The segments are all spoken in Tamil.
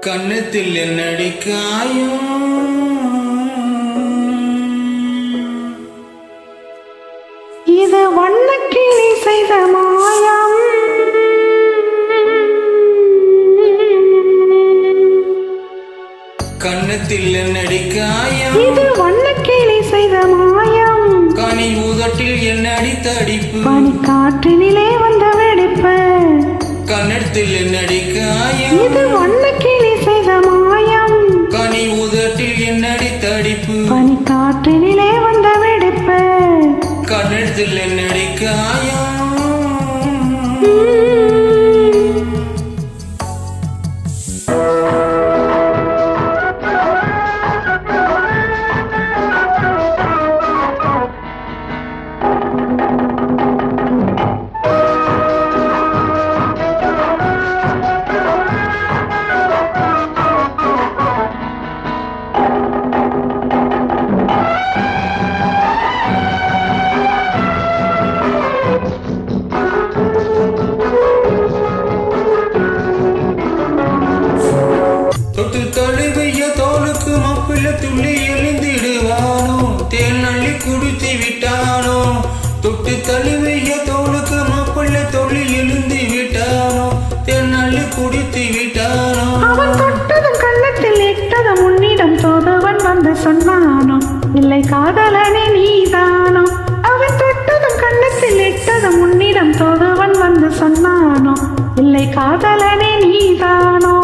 கண்ணத்தில் என்னடி காயம், இது வண்ணக்கிளி செய்த மாயம். கண்ணத்தில் என்னடி காயம், இது வண்ணக்கிளி செய்த மாயம். கனி உதட்டில் என்னடி தடிப்பு, பனிக்காற்றினிலே வந்த வெடிப்பு. கண்ணத்தில் என்னடி காயம், இது வண்ணக்கிளி செய்த மாயம். கனி உதட்டில் என்னடி தடிப்பு, பனிக்காற்றினிலே வந்த வெடிப்பு. கண்ணத்தில் என்னடி காயம். தொட்டு தழுவிய தோளுக்கு மப்பிள்ள துள்ளி எழுந்திடுவானோ, தேன் அள்ளி குடித்து விட்டானோ. தொட்டு தழுவிய தோளுக்கு மப்பிள்ள தொள்ளி எழுந்து விட்டானோ, தேன் அள்ளி குடித்து விட்டானோ. அவன் தொட்டதும் கண்ணத்தில் இட்டதும் உன்னிடம் தோதுவன் வந்து சொன்னானோ, இல்லை காதலனே நீதானோ. அவன் தொட்டதும் கண்ணத்தில் இட்டதும் உன்னிடம் தோதுவன் வந்து சொன்னானோ, இல்லை காதலனே நீதானோ.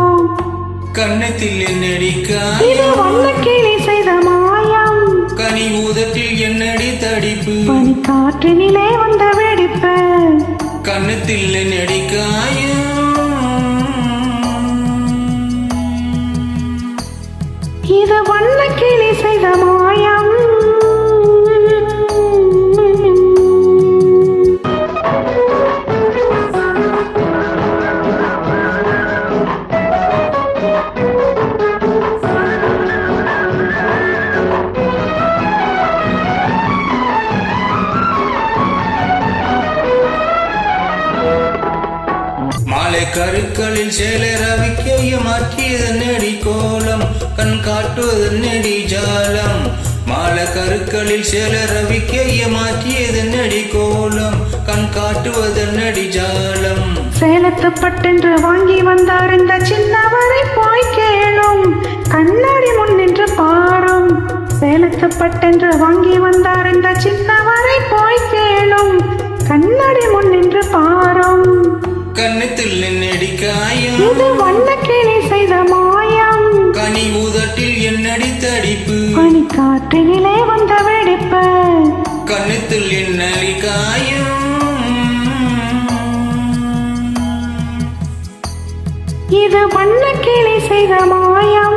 கண்ணத்தில் என்னடி இது காயம், வண்ணக்கிளி செய்த மாயம். கனி ஊதத்தில் என்னடி தடிப்பு, பனிக்காற்றினிலே வந்த வெடிப்பு. கண்ணத்தில் என்னடி காயம். இது வண்ணக்கிளி செய்த மாயம். மாலை கருக்களில் சேலை ரவிக்கைய மாற்றியது நெடி கோலம், கண் காட்டுவது நெடி ஜாலம். மாலை கருக்களில் சேலை ரவிக்கைய மாற்றியது நெடி கோலம், கண் காட்டுவது நெடி ஜாலம். சேலத்து பட்டென்று வாங்கி வந்தார் இந்த சின்னவரை போய் கேளும், கண்ணாடி முன் நின்று பாரும். சேலத்து பட்டென்று வாங்கி வந்தார் இந்த சின்னவரை போய் கேளும், கண்ணாடி முன் நின்று பாரும். கண்ணத்தில் என்னடி காயம், இது வண்ணக்கிளி செய்த மாயம். கனி ஊதட்டில் என்னடி தடிப்பு, பனிக்காற்றினிலே வந்த வெடிப்பு. கண்ணத்தில் என்னடி காயம். இது வண்ணக்கிளி செய்த மாயம்.